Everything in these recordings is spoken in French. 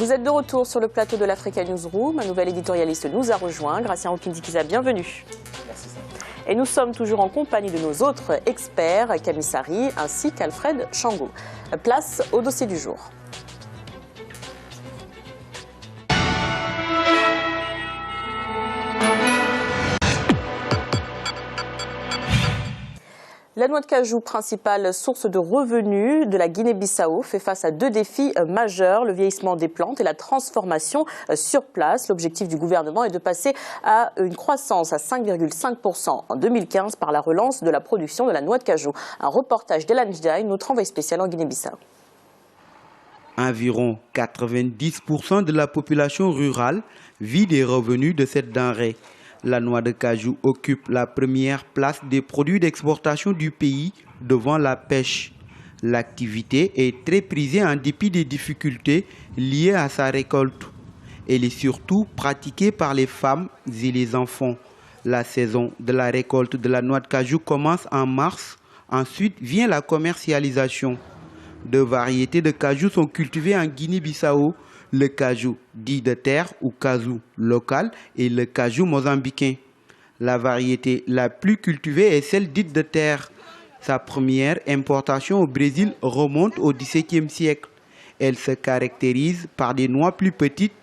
Vous êtes de retour sur le plateau de l'Africa Newsroom. Un nouvel éditorialiste nous a rejoint. Gratien Okindikiza, bienvenue. Merci. Et nous sommes toujours en compagnie de nos autres experts, Camille Sari ainsi qu'Alfred Chango. Place au dossier du jour. La noix de cajou, principale source de revenus de la Guinée-Bissau, fait face à deux défis majeurs, le vieillissement des plantes et la transformation sur place. L'objectif du gouvernement est de passer à une croissance à 5,5% en 2015 par la relance de la production de la noix de cajou. Un reportage d'Elan Ndiaye, notre envoyé spécial en Guinée-Bissau. Environ 90% de la population rurale vit des revenus de cette denrée. La noix de cajou occupe la première place des produits d'exportation du pays devant la pêche. L'activité est très prisée en dépit des difficultés liées à sa récolte. Elle est surtout pratiquée par les femmes et les enfants. La saison de la récolte de la noix de cajou commence en mars. Ensuite vient la commercialisation. Deux variétés de cajou sont cultivées en Guinée-Bissau. Le cajou dit de terre ou casou local et le cajou mozambicain. La variété la plus cultivée est celle dite de terre. Sa première importation au Brésil remonte au XVIIe siècle. Elle se caractérise par des noix plus petites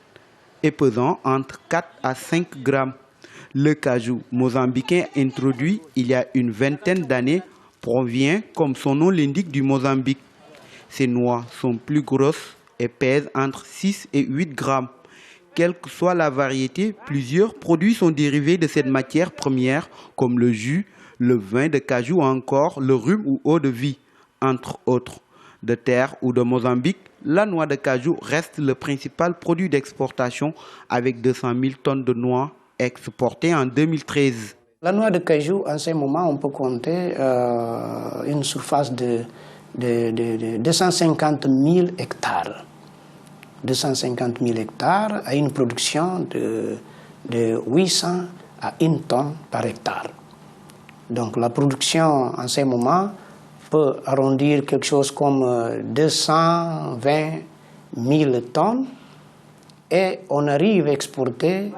et pesant entre 4 à 5 grammes. Le cajou mozambicain introduit il y a une vingtaine d'années provient, comme son nom l'indique, du Mozambique. Ces noix sont plus grosses et pèsent entre 6 et 8 grammes. Quelle que soit la variété, plusieurs produits sont dérivés de cette matière première, comme le jus, le vin de cajou ou encore le rhum ou eau de vie, entre autres. De terre ou de Mozambique, la noix de cajou reste le principal produit d'exportation avec 200 000 tonnes de noix exportées en 2013. La noix de cajou, en ce moment, on peut compter une surface de 250 000 hectares. 250 000 hectares à une production de 800 à 1 tonne par hectare. Donc la production en ce moment peut arrondir quelque chose comme 220 000 tonnes et on arrive à exporter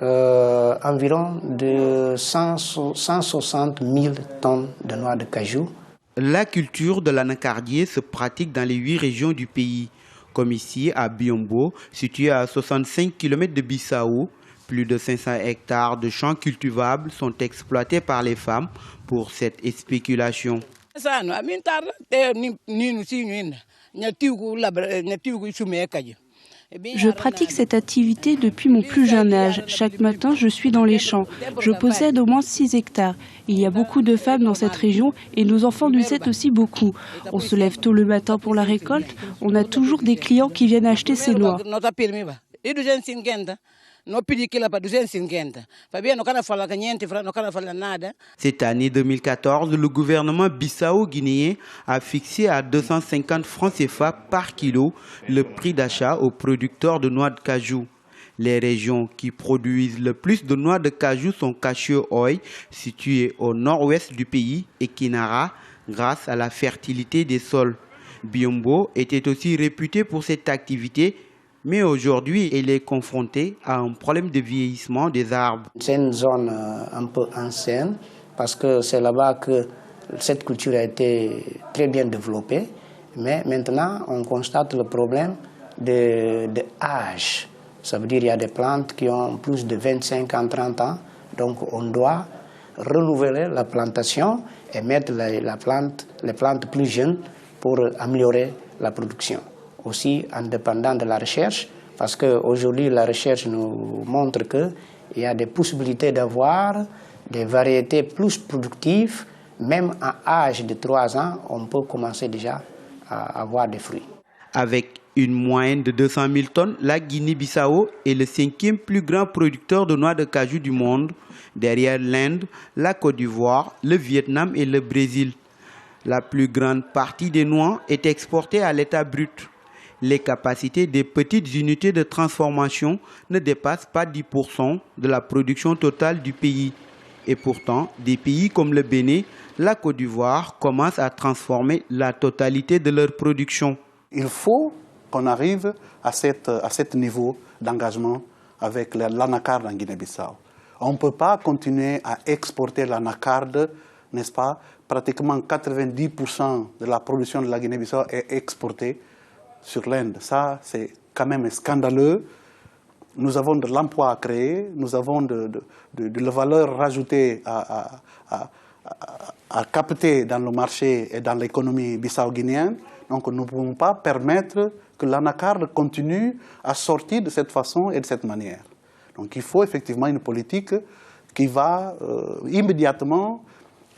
environ de 160 000 tonnes de noix de cajou. La culture de l'anacardier se pratique dans les 8 régions du pays. Comme ici à Biombo, situé à 65 km de Bissau, plus de 500 hectares de champs cultivables sont exploités par les femmes pour cette spéculation. Je pratique cette activité depuis mon plus jeune âge. Chaque matin, je suis dans les champs. Je possède au moins 6 hectares. Il y a beaucoup de femmes dans cette région et nos enfants nous aident aussi beaucoup. On se lève tôt le matin pour la récolte. On a toujours des clients qui viennent acheter ces noix. Cette année 2014, le gouvernement bissau-guinéen a fixé à 250 francs CFA par kilo le prix d'achat aux producteurs de noix de cajou. Les régions qui produisent le plus de noix de cajou sont Cachio-Oy, située au nord-ouest du pays, et Kinara, grâce à la fertilité des sols. Biombo était aussi réputé pour cette activité, mais aujourd'hui, elle est confrontée à un problème de vieillissement des arbres. C'est une zone un peu ancienne parce que c'est là-bas que cette culture a été très bien développée. Mais maintenant, on constate le problème de âge. Ça veut dire qu'il y a des plantes qui ont plus de 25 ans, 30 ans. Donc on doit renouveler la plantation et mettre les plantes plus jeunes pour améliorer la production. Aussi indépendant de la recherche, parce qu'aujourd'hui la recherche nous montre qu'il y a des possibilités d'avoir des variétés plus productives, même à âge de 3 ans, on peut commencer déjà à avoir des fruits. Avec une moyenne de 200 000 tonnes, la Guinée-Bissau est le 5e plus grand producteur de noix de cajou du monde, derrière l'Inde, la Côte d'Ivoire, le Vietnam et le Brésil. La plus grande partie des noix est exportée à l'état brut. Les capacités des petites unités de transformation ne dépassent pas 10% de la production totale du pays. Et pourtant, des pays comme le Bénin, la Côte d'Ivoire commencent à transformer la totalité de leur production. Il faut qu'on arrive à cet niveau d'engagement avec l'anacarde en Guinée-Bissau. On ne peut pas continuer à exporter l'anacarde, n'est-ce pas? Pratiquement 90% de la production de la Guinée-Bissau est exportée sur l'Inde. Ça, c'est quand même scandaleux. Nous avons de l'emploi à créer, nous avons de la valeur rajoutée à capter dans le marché et dans l'économie bissau-guinéenne. Donc nous ne pouvons pas permettre que l'anacarde continue à sortir de cette façon et de cette manière. Donc il faut effectivement une politique qui va immédiatement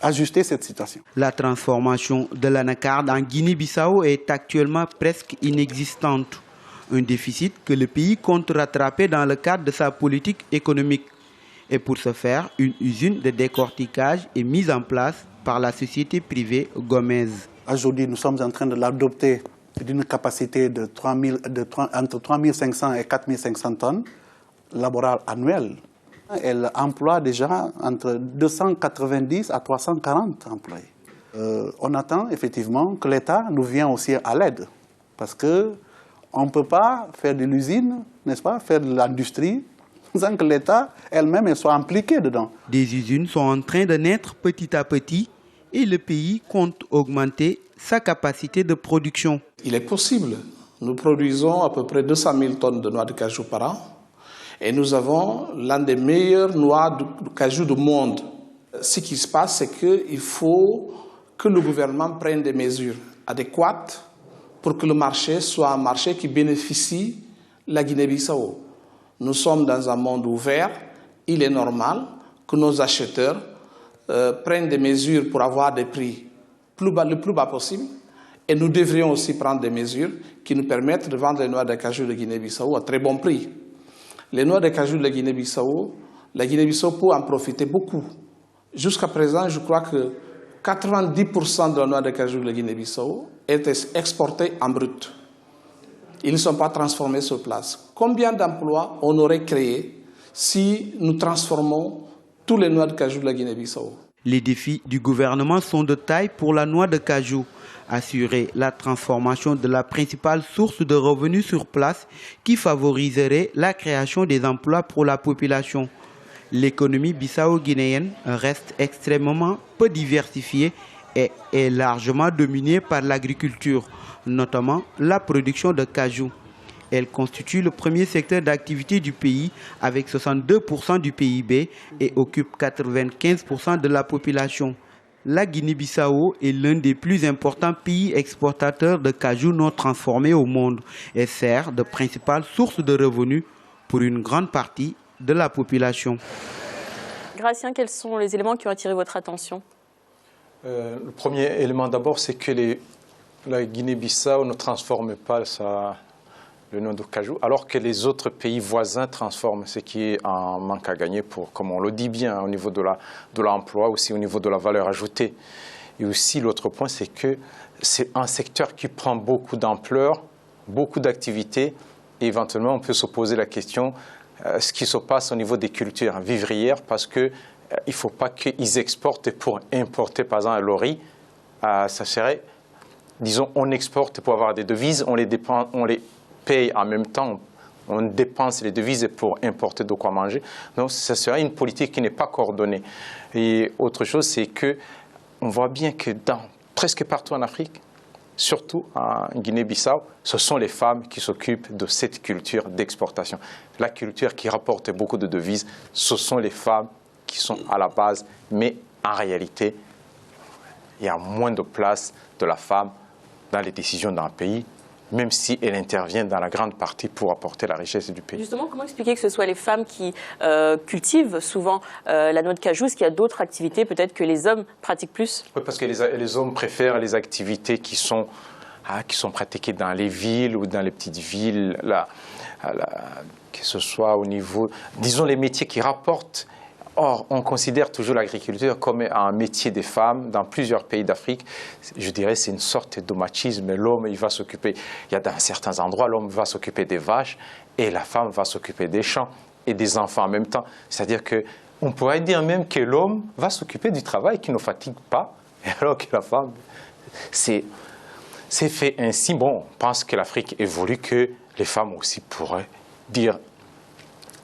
ajuster cette situation. La transformation de l'anacarde en Guinée-Bissau est actuellement presque inexistante. Un déficit que le pays compte rattraper dans le cadre de sa politique économique. Et pour ce faire, une usine de décortiquage est mise en place par la société privée Gomez. Aujourd'hui, nous sommes en train de l'adopter d'une capacité de entre 3500 et 4500 tonnes laborales annuelles. Elle emploie déjà entre 290 à 340 employés. On attend effectivement que l'État nous vienne aussi à l'aide. Parce qu'on ne peut pas faire de l'usine, n'est-ce pas, faire de l'industrie, sans que l'État elle-même soit impliquée dedans. Des usines sont en train de naître petit à petit et le pays compte augmenter sa capacité de production. Il est possible. Nous produisons à peu près 200 000 tonnes de noix de cajou par an. Et nous avons l'un des meilleures noix de cajou du monde. Ce qui se passe, c'est qu'il faut que le gouvernement prenne des mesures adéquates pour que le marché soit un marché qui bénéficie la Guinée-Bissau. Nous sommes dans un monde ouvert. Il est normal que nos acheteurs prennent des mesures pour avoir des prix le plus bas possible. Et nous devrions aussi prendre des mesures qui nous permettent de vendre les noix de cajou de Guinée-Bissau à très bon prix. Les noix de cajou de la Guinée-Bissau peut en profiter beaucoup. Jusqu'à présent, je crois que 90% de la noix de cajou de la Guinée-Bissau est exportée en brut. Ils ne sont pas transformés sur place. Combien d'emplois on aurait créé si nous transformons tous les noix de cajou de la Guinée-Bissau? Les défis du gouvernement sont de taille pour la noix de cajou. Assurer la transformation de la principale source de revenus sur place qui favoriserait la création des emplois pour la population. L'économie bissau-guinéenne reste extrêmement peu diversifiée et est largement dominée par l'agriculture, notamment la production de cajou. Elle constitue le premier secteur d'activité du pays avec 62% du PIB et occupe 95% de la population. La Guinée-Bissau est l'un des plus importants pays exportateurs de cajou non transformés au monde et sert de principale source de revenus pour une grande partie de la population. Gratien, quels sont les éléments qui ont attiré votre attention? Le premier élément d'abord, c'est que la Guinée-Bissau ne transforme pas le noix de cajou, alors que les autres pays voisins transforment, ce qui est un manque à gagner pour, comme on le dit bien, au niveau de l'emploi, aussi au niveau de la valeur ajoutée. Et aussi l'autre point, c'est que c'est un secteur qui prend beaucoup d'ampleur, beaucoup d'activités, et éventuellement on peut se poser la question, ce qui se passe au niveau des cultures vivrières, parce qu'il ne faut pas qu'ils exportent pour importer, par exemple, le riz, ça serait, disons, on exporte pour avoir des devises, on les paye en même temps, on dépense les devises pour importer de quoi manger. Donc, ce serait une politique qui n'est pas coordonnée. Et autre chose, c'est qu'on voit bien que dans presque partout en Afrique, surtout en Guinée-Bissau, ce sont les femmes qui s'occupent de cette culture d'exportation. La culture qui rapporte beaucoup de devises, ce sont les femmes qui sont à la base, mais en réalité, il y a moins de place de la femme dans les décisions d'un pays, même si elle intervient dans la grande partie pour apporter la richesse du pays. Justement, comment expliquer que ce soit les femmes qui cultivent souvent la noix de cajou, est-ce qu'il y a d'autres activités peut-être que les hommes pratiquent plus? Oui, parce que les hommes préfèrent les activités qui sont pratiquées dans les villes ou dans les petites villes, que ce soit au niveau, disons, les métiers qui rapportent. Or, on considère toujours l'agriculture comme un métier des femmes dans plusieurs pays d'Afrique. Je dirais que c'est une sorte de machisme. L'homme, il va s'occuper, il y a dans certains endroits, l'homme va s'occuper des vaches et la femme va s'occuper des champs et des enfants en même temps. C'est-à-dire qu'on pourrait dire même que l'homme va s'occuper du travail qui ne fatigue pas, alors que la femme, c'est c'est fait ainsi. Bon, on pense que l'Afrique évolue, que les femmes aussi pourraient dire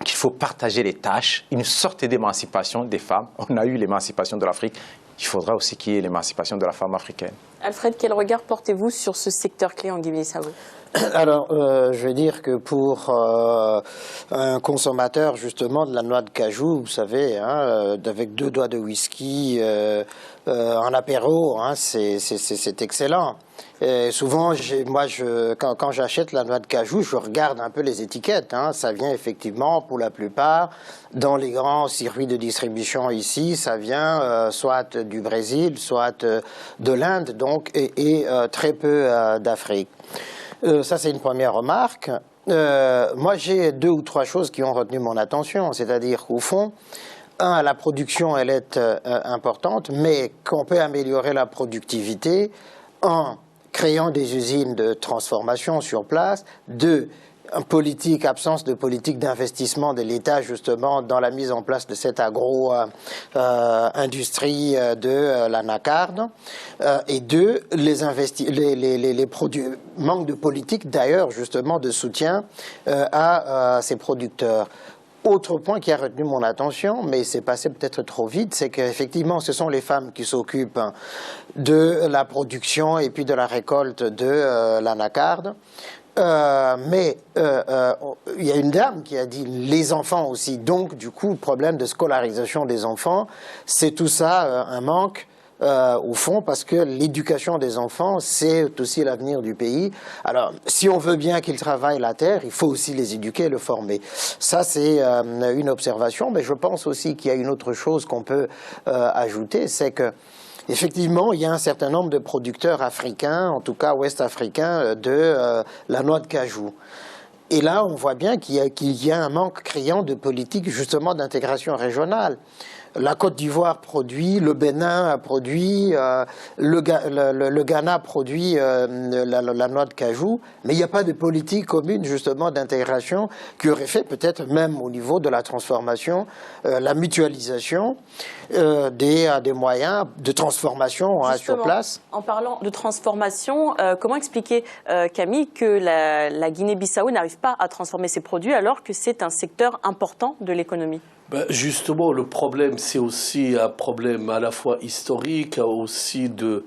qu'il faut partager les tâches, une sorte d'émancipation des femmes. On a eu l'émancipation de l'Afrique, il faudra aussi qu'il y ait l'émancipation de la femme africaine. Alfred, quel regard portez-vous sur ce secteur clé en Guinée-Bissau? Alors, je veux dire que pour un consommateur justement de la noix de cajou, vous savez, hein, avec 2 doigts de whisky en apéro, hein, c'est excellent. Et souvent, quand j'achète la noix de cajou, je regarde un peu les étiquettes. Hein. Ça vient effectivement, pour la plupart, dans les grands circuits de distribution ici, ça vient soit du Brésil, soit de l'Inde, donc, et très peu d'Afrique. Ça, c'est une première remarque. Moi, j'ai 2 ou 3 choses qui ont retenu mon attention. C'est-à-dire qu'au fond, la production, elle est importante, mais qu'on peut améliorer la productivité en créant des usines de transformation sur place. 2, absence de politique d'investissement de l'État justement dans la mise en place de cette agro-industrie de l'anacarde. Et 2, les produits, manque de politique d'ailleurs justement de soutien à ces producteurs. Autre point qui a retenu mon attention, mais c'est passé peut-être trop vite, c'est qu'effectivement, ce sont les femmes qui s'occupent de la production et puis de la récolte de l'anacarde. Mais il y a une dame qui a dit les enfants aussi. Donc, du coup, problème de scolarisation des enfants, c'est tout ça un manque. Au fond, parce que l'éducation des enfants, c'est aussi l'avenir du pays. Alors, si on veut bien qu'ils travaillent la terre, il faut aussi les éduquer, le former. Ça, c'est une observation, mais je pense aussi qu'il y a une autre chose qu'on peut ajouter, c'est que effectivement, il y a un certain nombre de producteurs africains, en tout cas ouest-africains, de la noix de cajou. Et là, on voit bien qu'il y a un manque criant de politique, justement, d'intégration régionale. La Côte d'Ivoire produit, le Bénin produit, le Ghana produit la noix de cajou, mais il n'y a pas de politique commune justement d'intégration qui aurait fait peut-être même au niveau de la transformation, la mutualisation des moyens de transformation sur place. En parlant de transformation, comment expliquer, Camille, que la Guinée-Bissau n'arrive pas à transformer ses produits alors que c'est un secteur important de l'économie? Justement, le problème, c'est aussi un problème à la fois historique, aussi de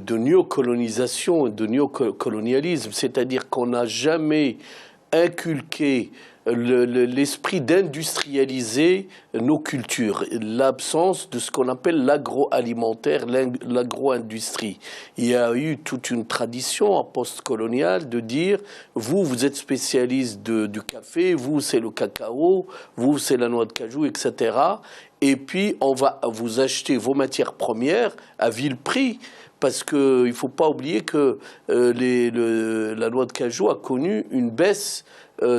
néocolonisation, de néocolonialisme. C'est-à-dire qu'on n'a jamais inculqué l'esprit d'industrialiser nos cultures, l'absence de ce qu'on appelle l'agroalimentaire, l'agro-industrie. Il y a eu toute une tradition post-coloniale de dire vous êtes spécialiste du café, vous c'est le cacao, vous c'est la noix de cajou, etc. Et puis on va vous acheter vos matières premières à vil prix. Parce qu'il ne faut pas oublier que la noix de cajou a connu une baisse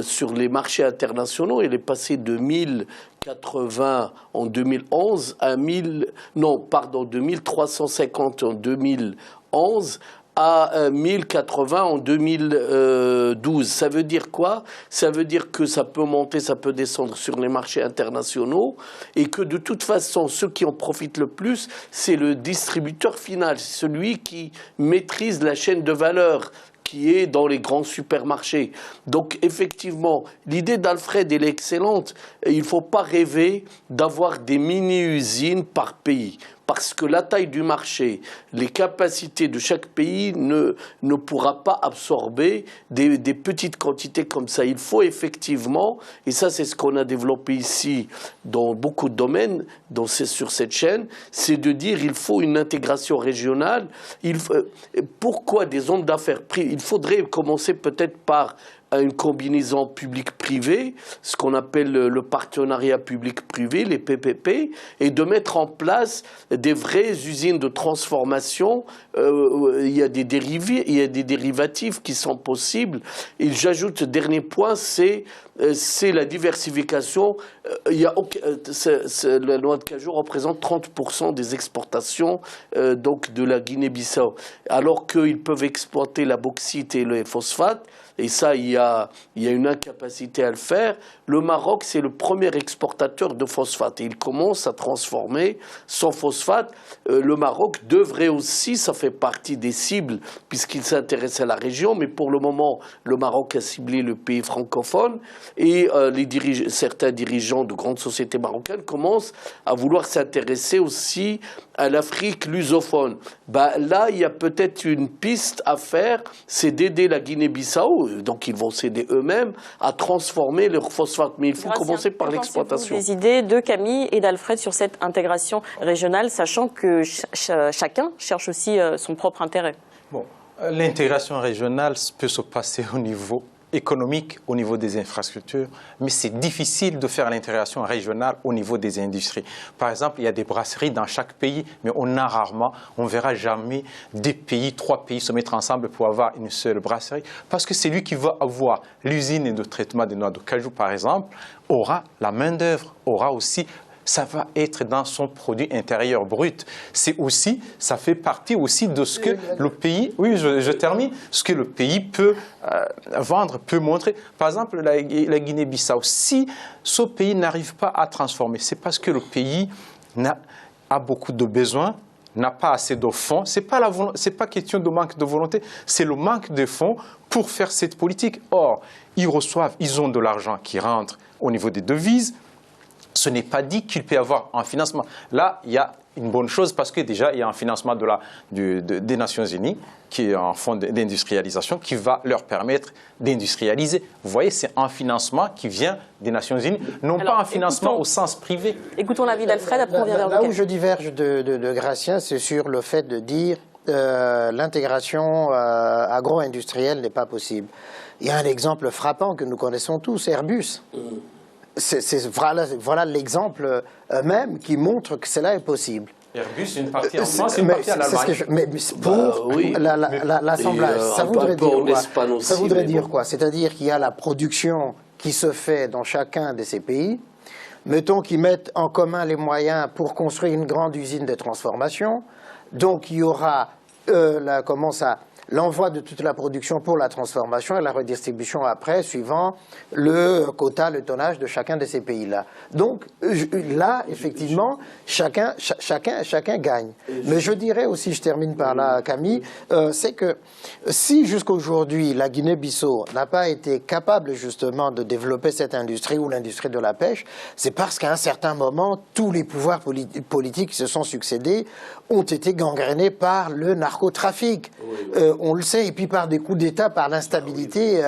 sur les marchés internationaux. Elle est passée de 1080 en 2011 à 2350 en 2011 à 1080 en 2012. Ça veut dire quoi? Ça veut dire que ça peut monter, ça peut descendre sur les marchés internationaux et que de toute façon, ceux qui en profitent le plus, c'est le distributeur final, celui qui maîtrise la chaîne de valeur qui est dans les grands supermarchés. Donc effectivement, l'idée d'Alfred, elle est excellente. Il ne faut pas rêver d'avoir des mini-usines par pays. Parce que la taille du marché, les capacités de chaque pays ne pourra pas absorber des petites quantités comme ça. Il faut effectivement, et ça c'est ce qu'on a développé ici dans beaucoup de domaines sur cette chaîne, c'est de dire il faut une intégration régionale. Pourquoi des zones d'affaires privées? Il faudrait commencer peut-être par une combinaison publique-privée, ce qu'on appelle le partenariat public-privé, les PPP, et de mettre en place des vraies usines de transformation. Il y a des dérivatifs qui sont possibles. Et j'ajoute, dernier point, c'est c'est la diversification. La noix de cajou représente 30% des exportations donc de la Guinée-Bissau, alors qu'ils peuvent exploiter la bauxite et le phosphate. Et ça, il y a une incapacité à le faire. Le Maroc, c'est le premier exportateur de phosphate. Et il commence à transformer son phosphate. Le Maroc devrait aussi, ça fait partie des cibles, puisqu'il s'intéresse à la région. Mais pour le moment, le Maroc a ciblé le pays francophone. Et certains dirigeants de grandes sociétés marocaines commencent à vouloir s'intéresser aussi à l'Afrique lusophone. Là, il y a peut-être une piste à faire, c'est d'aider la Guinée-Bissau, donc ils vont s'aider eux-mêmes, à transformer leur phosphate. Mais il faut commencer par l'exploitation. Des idées de Camille et d'Alfred sur cette intégration régionale, sachant que chacun cherche aussi son propre intérêt. Bon, l'intégration régionale peut se passer au niveau économique, au niveau des infrastructures, mais c'est difficile de faire l'intégration régionale au niveau des industries. Par exemple, il y a des brasseries dans chaque pays, mais on ne verra jamais trois pays se mettre ensemble pour avoir une seule brasserie, parce que celui qui va avoir l'usine de traitement des noix de cajou, par exemple, aura la main-d'œuvre, aura aussi. Ça va être dans son produit intérieur brut. Ça fait partie aussi de ce que le pays, oui, je termine, ce que le pays peut vendre, peut montrer. Par exemple, la Guinée-Bissau, si ce pays n'arrive pas à transformer, c'est parce que le pays a beaucoup de besoins, n'a pas assez de fonds. C'est pas question de manque de volonté, c'est le manque de fonds pour faire cette politique. Or, ils ont de l'argent qui rentre au niveau des devises. Ce n'est pas dit qu'il peut y avoir un financement. Là, il y a une bonne chose parce que déjà, il y a un financement des Nations Unies, qui est un fonds d'industrialisation, qui va leur permettre d'industrialiser. Vous voyez, c'est un financement qui vient des Nations Unies, non pas un financement au sens privé. Écoutons l'avis d'Alfred, après on vient vers Là où je diverge de Gratien, c'est sur le fait de dire l'intégration agro-industrielle n'est pas possible. Il y a un exemple frappant que nous connaissons tous, Airbus. Voilà l'exemple même qui montre que cela est possible. Airbus, une partie en France, une partie en Allemagne. Mais pour l'assemblage, ça voudrait dire quoi? Ça voudrait dire quoi? C'est-à-dire qu'il y a la production qui se fait dans chacun de ces pays. Mettons qu'ils mettent en commun les moyens pour construire une grande usine de transformation. Donc il y aura l'envoi de toute la production pour la transformation et la redistribution après, suivant le quota, le tonnage de chacun de ces pays-là. Donc là, effectivement, chacun gagne. Mais je dirais aussi, je termine par là, Camille, c'est que si jusqu'aujourd'hui la Guinée-Bissau n'a pas été capable justement de développer cette industrie ou l'industrie de la pêche, c'est parce qu'à un certain moment, tous les pouvoirs politiques qui se sont succédés ont été gangrénés par le narcotrafic. On le sait, et puis par des coups d'État, par l'instabilité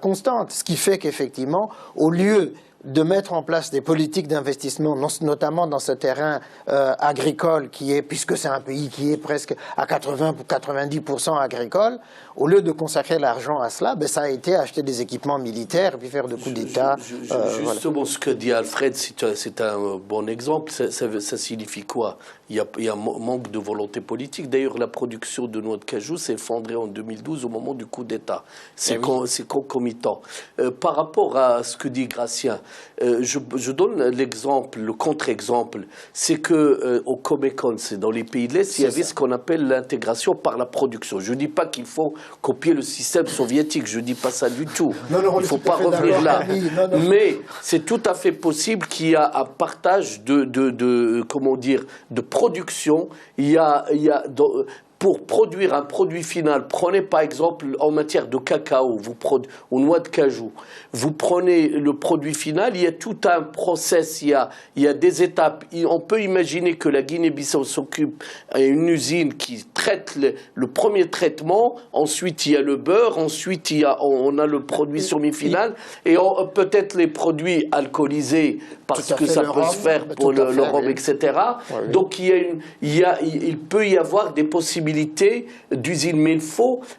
constante. Ce qui fait qu'effectivement, au lieu de mettre en place des politiques d'investissement, notamment dans ce terrain agricole puisque c'est un pays qui est presque à 80 ou 90% agricole, au lieu de consacrer l'argent à cela, ça a été acheter des équipements militaires et puis faire de coups d'État. Justement, ce que dit Alfred, c'est un bon exemple. Ça signifie quoi? Il y a un manque de volonté politique. D'ailleurs, la production de noix de cajou s'est effondrée en 2012 au moment du coup d'État. C'est concomitant. Par rapport à ce que dit Gratien, je donne l'exemple, le contre-exemple, c'est qu'au Comecon, c'est dans les pays de l'Est, il y avait ce qu'on appelle l'intégration par la production. Je ne dis pas qu'il faut copier le système soviétique, je ne dis pas ça du tout. Il ne faut pas revenir là. Mais c'est tout à fait possible qu'il y a un partage de production. Pour produire un produit final, prenez par exemple en matière de cacao ou noix de cajou, vous prenez le produit final, il y a tout un process, il y a des étapes. On peut imaginer que la Guinée-Bissau s'occupe d'une usine qui traite le premier traitement, ensuite il y a le beurre, ensuite on a le produit semi-final et peut-être les produits alcoolisés parce que ça peut se faire pour le rhum, etc. Donc il peut y avoir des possibilités d'usines, mais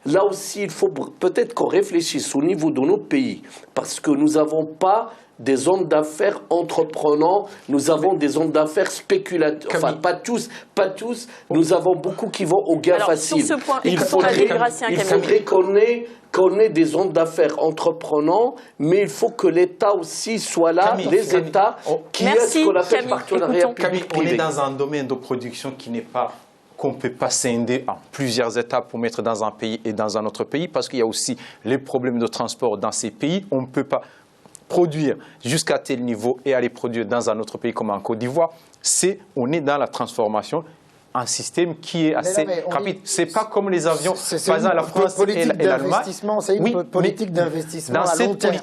là aussi, il faut peut-être qu'on réfléchisse au niveau de nos pays, parce que nous n'avons pas des hommes d'affaires entreprenants, nous avons des hommes d'affaires spéculateurs. Enfin, pas tous. Nous avons beaucoup qui vont au gain facile. Sur ce point, il faudrait qu'on ait des hommes d'affaires entreprenants, mais il faut que l'État aussi soit là, les États qui est ce qu'on appelle partenariat public-privé. On est dans un domaine de production qu'on ne peut pas scinder en plusieurs étapes pour mettre dans un pays et dans un autre pays, parce qu'il y a aussi les problèmes de transport dans ces pays. On ne peut pas produire jusqu'à tel niveau et aller produire dans un autre pays comme en Côte d'Ivoire. On est dans la transformation, un système qui est assez rapide. C'est pas comme les avions, par exemple la France et l'Allemagne. C'est une politique d'investissement à long terme.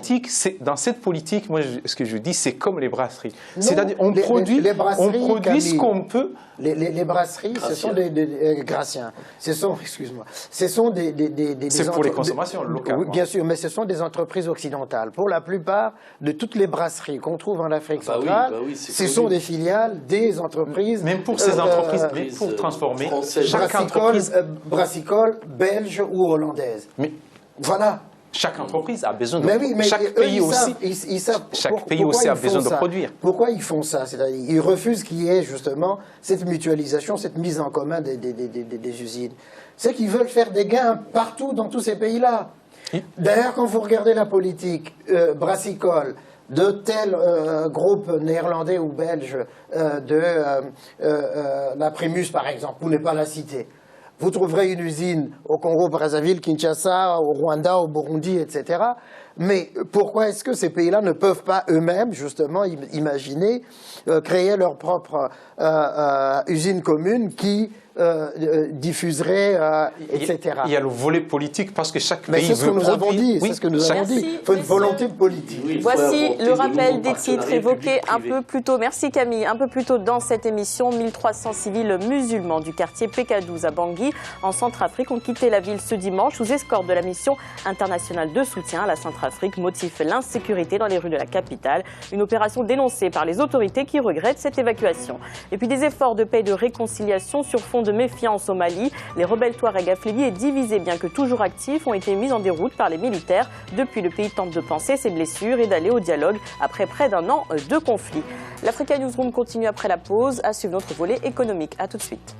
Dans cette politique, moi, ce que je dis, c'est comme les brasseries. C'est-à-dire, on produit ce qu'on peut. Les brasseries, ce sont des Graciens. Ce sont c'est pour les consommations locales. Oui, bien sûr, mais ce sont des entreprises occidentales. Pour la plupart de toutes les brasseries qu'on trouve en Afrique centrale, ce sont des filiales des entreprises. Même pour ces entreprises, pour transformer, chaque entreprise brassicole, belge ou hollandaise. Mais voilà. Chaque entreprise a besoin de chaque pays aussi a besoin de produire. Pourquoi ils font ça? C'est-à-dire, ils refusent qu'il y ait justement cette mutualisation, cette mise en commun des usines. C'est qu'ils veulent faire des gains partout dans tous ces pays-là. D'ailleurs, quand vous regardez la politique brassicole de tel groupe néerlandais ou belge la Primus, par exemple, pour ne pas la citer, vous trouverez une usine au Congo-Brazzaville, Kinshasa, au Rwanda, au Burundi, etc. Mais pourquoi est-ce que ces pays-là ne peuvent pas eux-mêmes, justement, imaginer créer leur propre usine commune qui diffuserait, etc. Il y a le volet politique parce que chaque pays veut produire. C'est ce que nous avons dit. Oui, c'est ce que nous avons dit. Il faut une volonté politique. Oui, voici le rappel des titres évoqués un peu plus tôt. Merci Camille. Un peu plus tôt dans cette émission, 1300 civils musulmans du quartier PK12 à Bangui, en Centrafrique, ont quitté la ville ce dimanche sous escorte de la mission internationale de soutien à la Centrafrique, motif l'insécurité dans les rues de la capitale. Une opération dénoncée par les autorités qui regrettent cette évacuation. Et puis des efforts de paix et de réconciliation sur fond de méfiance au Mali. Les rebelles Touaregs affaiblis et divisés, bien que toujours actifs, ont été mis en déroute par les militaires. Depuis, le pays tente de penser ses blessures et d'aller au dialogue après près d'un an de conflit. L'Africa Newsroom continue après la pause. À suivre notre volet économique. A tout de suite.